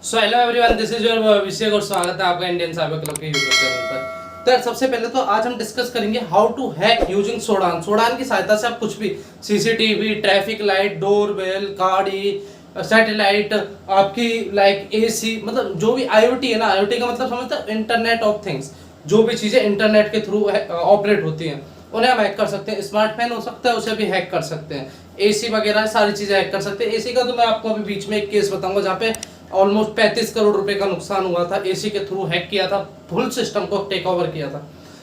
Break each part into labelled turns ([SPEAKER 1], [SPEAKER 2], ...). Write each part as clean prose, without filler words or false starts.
[SPEAKER 1] So hello everyone, this is your Abhishek और स्वागत है आपका इंडियन साइबर क्लब के यूट्यूब चैनल पर। तो यार सबसे पहले तो आज हम डिस्कस करेंगे हाउ टू हैक यूजिंग सोडान। सोडान की सहायता से आप कुछ भी सीसीटीवी, ट्रैफिक लाइट, डोरबेल, गाड़ी, सैटेलाइट, आपकी लाइक एसी, मतलब जो भी आईओटी है ना, आईओटी का मतलब समझते हैं इंटरनेट ऑफ थिंग्स, जो भी चीजें इंटरनेट के थ्रू ऑपरेट होती हैं उन्हें हम हैक कर सकते हैं। स्मार्ट फैन हो सकता है, उसे भी हैक कर सकते हैं। एसी वगैरह सारी चीजें हैक कर सकते हैं। एसी का तो मैं आपको अभी बीच में एक केस बताऊंगा जहाँ पे ऑलमोस्ट 35 करोड़ रुपए का नुकसान हुआ था। एसी के थ्रू हैक किया था, फुल सिस्टम को टेक ओवर किया था।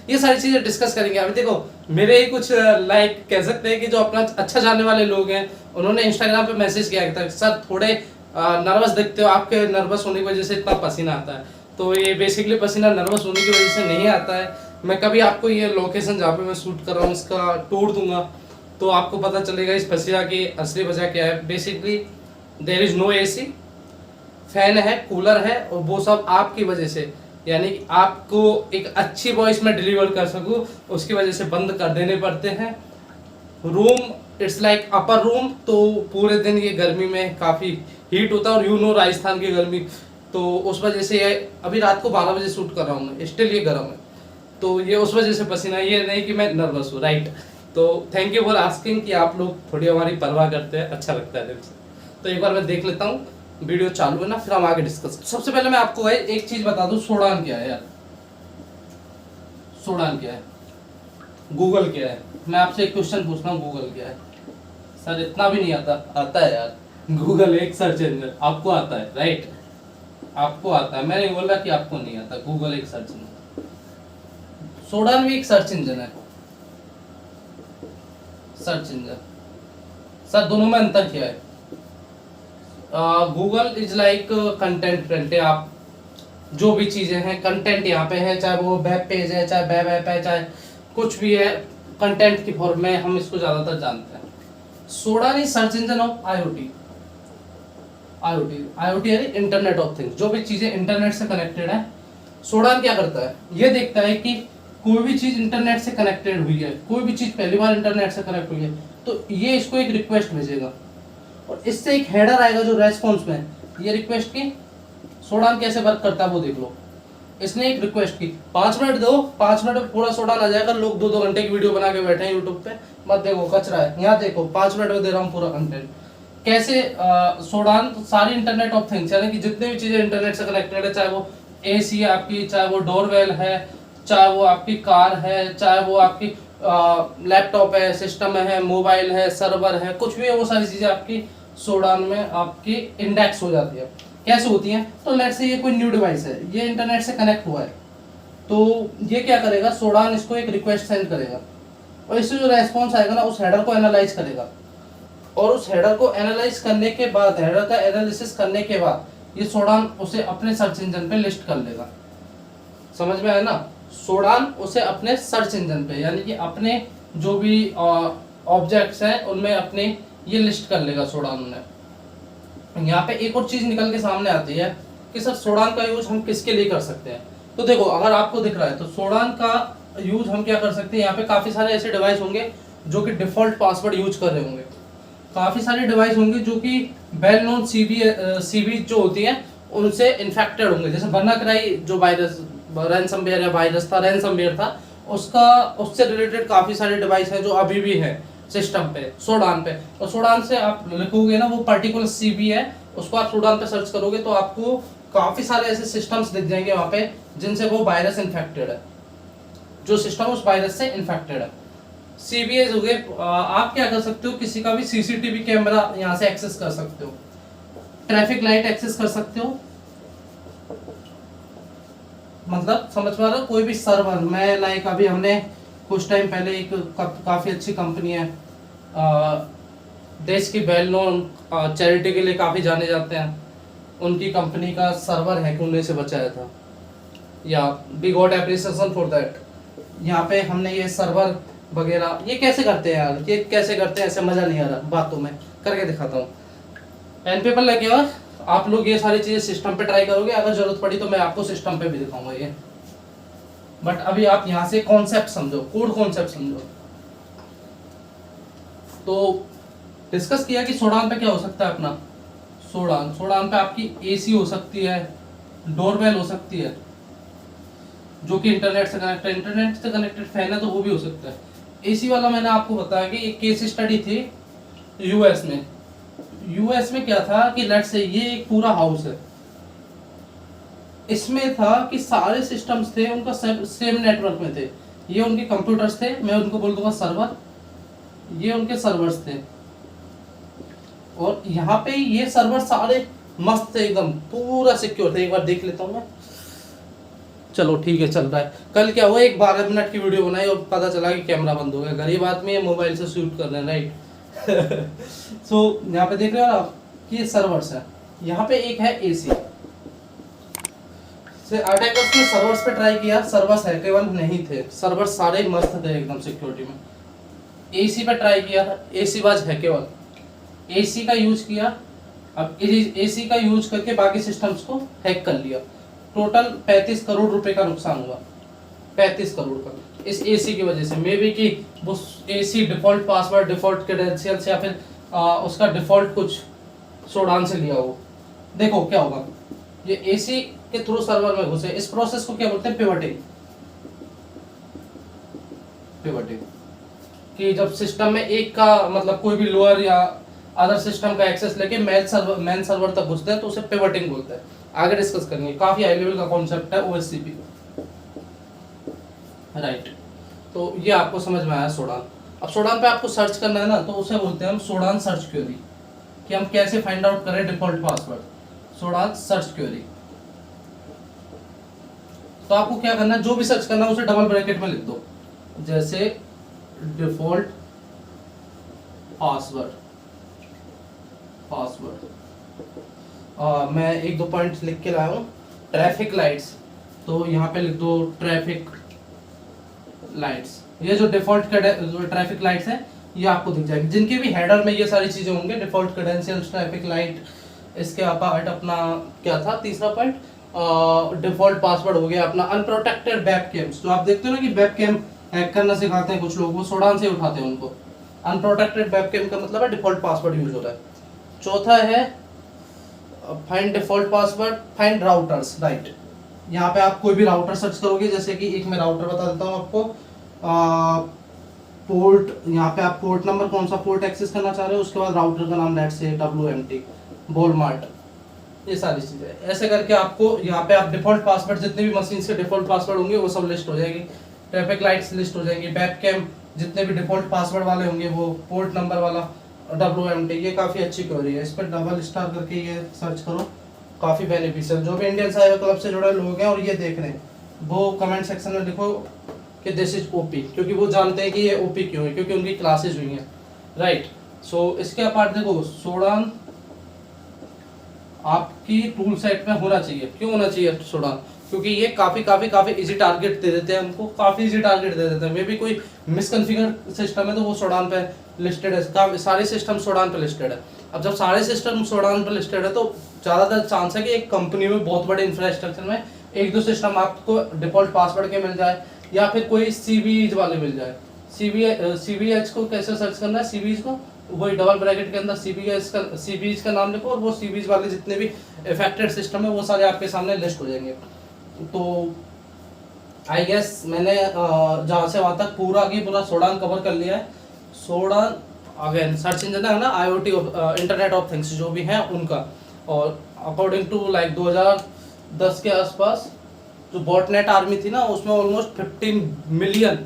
[SPEAKER 1] ये सारी चीजें डिस्कस करेंगे। अभी देखो, मेरे ही कुछ लाइक कह सकते हैं कि जो अपना अच्छा जानने वाले लोग हैं, उन्होंने इंस्टाग्राम पे मैसेज किया था, सर थोड़े नर्वस दिखते हो, आपके नर्वस होने की वजह से इतना पसीना आता है। तो ये बेसिकली पसीना नर्वस होने की वजह से नहीं आता है। मैं कभी आपको ये लोकेशन जहाँ पे मैं शूट कर रहा हूँ इसका टूर दूंगा, तो आपको पता चलेगा इस पसीना की असली वजह क्या है। Basically there is no AC, fan है, कूलर है, और वो सब आपकी वजह से, यानी कि आपको एक अच्छी वॉइस में डिलीवर कर सकूं उसकी वजह से बंद कर देने पड़ते हैं। Room it's like upper room, तो पूरे दिन ये गर्मी में काफ़ी हीट होता है, और यू नो राजस्थान की गर्मी, तो उस वजह से ये अभी रात को 12 बजे शूट कर रहा हूँ मैं, स्टिल ये गर्म है, तो ये उस वजह से पसीना, ये नहीं कि मैं नर्वस हूँ, राइट। तो थैंक यू फॉर आस्किंग कि आप लोग थोड़ी हमारी परवाह करते हैं, अच्छा लगता है दिल से। तो एक बार मैं देख लेता हूँ, वीडियो चालू है ना, फिर हम आगे डिस्कस। सबसे पहले मैं आपको एक चीज बता दूं, सोडान क्या है यार। सोडान क्या है, गूगल क्या है। मैं आपसे एक क्वेश्चन पूछता हूँ, गूगल क्या है। सर इतना भी नहीं आता, आता है यार। गूगल एक सर्च इंजन, आपको आता है, राइट, आपको आता है। मैं नहीं बोल रहा कि आपको नहीं आता। गूगल एक सर्च इंजन, सोडान भी एक सर्च इंजन है। सर्च इंजन सर, दोनों में अंतर क्या है। Google is like content friendly. आप जो भी चीज़ें हैं, कंटेंट यहाँ पे है, चाहे वो वेब पेज है, चाहे वेब ऐप है, चाहे कुछ भी है, कंटेंट की फॉर्म में हम इसको ज़्यादातर जानते हैं। सोडान is search engine of IoT. IoT IoT यानी इंटरनेट ऑफ थिंग्स, जो भी चीज़ें इंटरनेट से कनेक्टेड है। सोडान क्या करता है, ये देखता है कि कोई भी चीज़ इंटरनेट से कनेक्टेड हुई है, कोई भी चीज़ पहली बार इंटरनेट से कनेक्ट हुई है, तो ये इसको एक रिक्वेस्ट भेजेगा, और इससे एक हेडर आएगा जो रेस्पॉन्स में ये रिक्वेस्ट की। सोडान कैसे वर्क करता है वो देख लो। इसने एक रिक्वेस्ट की, 5 मिनट दो, 5 मिनट में पूरा सोडान आ जाएगा। लोग 2-2 घंटे की वीडियो बना के बैठे हैं यूट्यूब पे, मत देखो कचरा है, यहाँ देखो 5 मिनट में दे रहा हूँ पूरा कंटेंट। कैसे सोडान सारी इंटरनेट ऑफ थिंग्स, यानी कि जितने भी चीजें इंटरनेट से कनेक्टेड है, चाहे वो एसी है आपकी, चाहे वो डोरबेल है, चाहे वो आपकी कार है, चाहे वो आपकी लैपटॉप है, सिस्टम है, मोबाइल है, सर्वर है, कुछ भी है, वो सारी चीजें आपकी सोडान में आपकी इंडेक्स हो जाती है। कैसे होती हैं, तो लेट से ये कोई न्यू डिवाइस है, ये इंटरनेट से कनेक्ट हुआ है, तो ये क्या करेगा, सोडान इसको एक रिक्वेस्ट सेंड करेगा, और इससे जो रेस्पॉन्स आएगा ना, उस हेडर को एनालाइज करेगा, और उस हेडर को एनालाइज करने के बाद, हेडर का एनालिसिस करने के बाद, ये सोडान उसे अपने सर्च इंजन पे लिस्ट कर लेगा। समझ में आया ना, सोडान उसे अपने सर्च इंजन पे, यानी कि अपने जो भी ऑब्जेक्ट्स हैं उनमें अपने ये लिस्ट कर लेगा सोडान ने। यहाँ पे एक और चीज निकल के सामने आती है कि सर सोडान का यूज हम किसके लिए कर सकते हैं। तो देखो, अगर आपको दिख रहा है तो सोडान का यूज हम क्या कर सकते हैं। यहाँ पे काफी सारे ऐसे डिवाइस होंगे जो कि डिफॉल्ट पासवर्ड यूज कर रहे होंगे, काफी सारे डिवाइस होंगे जो कि वेल नोन सीवी जो होती है उनसे इन्फेक्टेड होंगे। जैसे WannaCry जो वायरस, रैनसमवेयर या वायरस था, रैनसमवेयर था, उससे रिलेटेड काफी सारे डिवाइस हैं जो अभी भी है सिस्टम पे, सोडान पे। और सोडान से आप लिखोगे ना, वो पर्टिकुलर सीबी है, उसको आप सोडान पे सर्च करोगे तो आपको काफी सारे ऐसे सिस्टम्स दिख जाएंगे वहां पे जिनसे वो वायरस इन्फेक्टेड है, जो सिस्टम उस वायरस से इन्फेक्टेड है। सीबीएस हो गए। आप क्या कर सकते हो, किसी का भी सीसीटीवी कैमरा यहाँ से एक्सेस कर सकते हो, ट्रैफिक लाइट एक्सेस कर सकते हो, मतलब समझ पा रहे हो, कोई भी सर्वर में, लाइक अभी हमने कुछ टाइम पहले एक काफ़ी अच्छी कंपनी है, देश की वेल नोन चैरिटी के लिए काफ़ी जाने जाते हैं, उनकी कंपनी का सर्वर हैक होने से बचाया था, या we got appreciation for that. यहाँ पे हमने ये सर्वर वगैरह, ये कैसे करते हैं यार, ये कैसे करते हैं, ऐसे मज़ा नहीं आ रहा बातों में, करके दिखाता हूँ। पेन पेपर लेके आओ, आप लोग ये सारी चीज़ें सिस्टम पे ट्राई करोगे, अगर जरूरत पड़ी तो मैं आपको सिस्टम पे भी दिखाऊंगा ये, बट अभी आप यहाँ से कॉन्सेप्ट समझो, कोड कॉन्सेप्ट समझो। तो डिस्कस किया कि सोडान पे क्या हो सकता है अपना। सोडान, सोडान पे आपकी एसी हो सकती है, डोरबेल हो सकती है जो कि इंटरनेट से कनेक्टेड, इंटरनेट से कनेक्टेड फैन है तो वो भी हो सकता है। एसी वाला मैंने आपको बताया कि एक केस स्टडी थी यूएस में। यूएस में क्या था कि लेट्स से ये एक पूरा हाउस है, इसमें था कि सारे सिस्टम्स थे उनका सेम नेटवर्क में थे। ये उनके कंप्यूटर्स थे, मैं उनको बोल दूंगा सर्वर, ये उनके सर्वर्स थे, और यहाँ पे ये सर्वर सारे मस्त थे एकदम, पूरा सिक्योर थे। एक बार देख लेता हूँ मैं, चलो ठीक है चल रहा है। कल क्या हुआ, एक 12 मिनट की वीडियो बनाई और पता चला कि कैमरा बंद हो गया। गरीब आदमी है, मोबाइल से शूट कर रहे हैं, राइट। सो यहाँ पे देख रहे हो आप कि ये सर्वर्स है, यहाँ पे एक है एसी। अटैकर्स ने सर्वर्स पे ट्राई किया, सर्वर्स हैकेबल नहीं थे, सर्वर्स सारे मस्त थे एकदम सिक्योरिटी में। एसी पे ट्राई किया, एसी वाज हैकेबल, एसी का यूज किया। अब एसी का यूज करके बाकी सिस्टम्स को हैक कर लिया। टोटल 35 करोड़ रुपए का नुकसान हुआ, 35 करोड़ का, इस एसी की वजह से। मे बी कि वो AC default password, default credentials या फिर उसका डिफॉल्ट कुछ सोडान से लिया हो। देखो क्या होगा, ये एसी के थ्रू सर्वर में घुसे, इस प्रोसेस को क्या बोलते हैं, पिवटिंग। पिवटिंग कि जब सिस्टम में एक का मतलब कोई भी लोअर या अदर सिस्टम का एक्सेस लेके मेन सर्वर तक घुसते हैं तो उसे पिवटिंग बोलते हैं। आगे डिस्कस करेंगे, काफी हाई लेवल का कॉन्सेप्ट है ओएससीपी, राइट। तो ये आपको समझ में आया सोडान। अब सोडान पे आपको सर्च करना है ना, तो उसे बोलते हैं हम सोडान सर्च क्वेरी, कि हम कैसे फाइंड आउट करें डिफॉल्ट पासवर्ड, सोडान सर्च क्वेरी। तो आपको क्या करना है, जो भी सर्च करना है उसे डबल ब्रैकेट में लिख दो, जैसे डिफॉल्ट पासवर्ड, मैं एक दो पॉइंट्स लिख के लाया हूँ। ट्रैफिक लाइट्स, तो यहाँ पे लिख दो ट्रैफिक लाइट्स। ये जो डिफॉल्ट ट्रैफिक लाइट्स है ये आपको दिख जाएगी, जिनके भी हेडर में ये सारी चीजें होंगे, डिफॉल्ट क्रेडेंशियल्स, ट्रैफिक लाइट। इसके अपार्ट अपना क्या था तीसरा पॉइंट, डिफॉल्ट पासवर्ड हो गया अपना। अनप्रोटेक्टेड वेब कैम्स, जो आप देखते हो ना कि वेब कैम हैक करना सिखाते हैं कुछ लोग, वो सोडान से उठाते हैं उनको। अनप्रोटेक्टेड वेब कैम का मतलब है डिफॉल्ट पासवर्ड यूज हो रहा है। चौथा है find default password, find routers, right. यहाँ पे आप कोई भी राउटर सर्च करोगे, जैसे कि एक मैं राउटर बता देता हूँ आपको, पोर्ट, यहाँ पे आप पोर्ट नंबर, कौन सा पोर्ट एक्सेस करना चाह रहे हो, उसके बाद राउटर का नाम, लेट्स से WMT, वॉलमार्ट, ये सारी चीजें। ऐसे करके आपको यहाँ पे आप डिफॉल्ट पासवर्ड, जितने भी मशीन के डिफॉल्ट पासवर्ड होंगे वो सब लिस्ट हो जाएगी, ट्रैफिक लाइट्स लिस्ट हो जाएंगी, वेब कैम जितने भी डिफॉल्ट पासवर्ड वाले होंगे वो, पोर्ट नंबर वाला WMT। ये काफ़ी अच्छी क्वेरी है, इस पर डबल स्टार करके ये सर्च करो, काफ़ी बेनिफिशियल। जो भी इंडियन साइबर क्लब से जुड़े लोग हैं और ये देख रहे हैं, वो कमेंट सेक्शन में लिखो कि दिस इज ओपी, क्योंकि वो जानते हैं कि ये ओपी क्यों है, क्योंकि उनकी क्लासेस हुई हैं, राइट। सो इसके अपार्ट देखो, सोडान आपकी टूल सेट में होना चाहिए। क्यों होना चाहिए सोडान, क्योंकि ये काफ़ी इजी टारगेट दे देते हैं हमको, काफ़ी इजी टारगेट दे देते हैं। मे भी कोई मिसकॉन्फ़िगर सिस्टम है तो वो सोडान पे लिस्टेड है, सारे सिस्टम सोडान पे लिस्टेड है। अब जब सारे सिस्टम सोडान पे लिस्टेड है तो ज़्यादातर चांस है कि एक कंपनी में बहुत बड़े इंफ्रास्ट्रक्चर में एक दो सिस्टम आपको डिफॉल्ट पासवर्ड के मिल जाए, या फिर कोई CVEs वाले मिल जाए। CVEs को कैसे सर्च करना है, CVEs को वही डबल ब्रैकेट के अंदर CVEs का नाम लिखो, और वो CVEs वाले जितने भी इफेक्टेड सिस्टम है वो सारे आपके सामने लिस्ट हो जाएंगे। तो आई गेस मैंने जहाँ से वहाँ तक पूरा सोडान कवर कर लिया है। सोडान अगेन सर्च इंजन है ना, IoT इंटरनेट ऑफ थिंग्स जो भी हैं उनका, और अकॉर्डिंग टू लाइक 2010 के आसपास जो बॉटनेट आर्मी थी ना, उसमें ऑलमोस्ट 15 मिलियन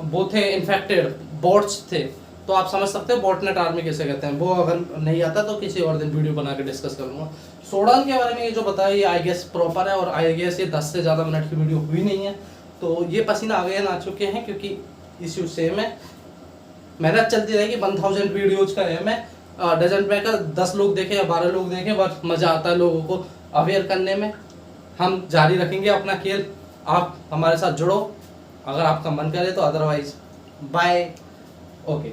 [SPEAKER 1] वो थे इन्फेक्टेड बॉट्स थे। तो आप समझ सकते हो बॉटनेट आर्मी कैसे कहते हैं। वो अगर नहीं आता तो किसी और दिन वीडियो बना के डिस्कस कर लूँगा। सोडान के बारे में ये जो बताया ये आई गेस प्रॉपर है, और आई गेस ये 10 से ज़्यादा मिनट की वीडियो हुई नहीं है, तो ये पसीना आ गए ना चुके हैं, क्योंकि इश्यू सेम है। मेहनत चलती रहेगी, 1000 वीडियोज़ का है, मैं डजन पे का 10 लोग देखे या 12 लोग देखे, बस मज़ा आता है लोगों को अवेयर करने में। हम जारी रखेंगे अपना खेल, आप हमारे साथ जुड़ो अगर आपका मन करे तो, otherwise bye. Okay,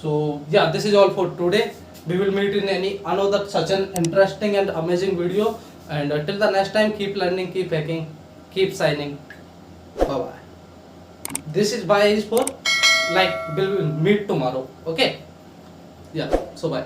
[SPEAKER 1] so yeah, this is all for today. We will meet in any another such an interesting and amazing video, and till the next time, keep learning, keep hacking, keep signing. Bye bye. This is bye is for like we will meet tomorrow. Okay, yeah, so bye.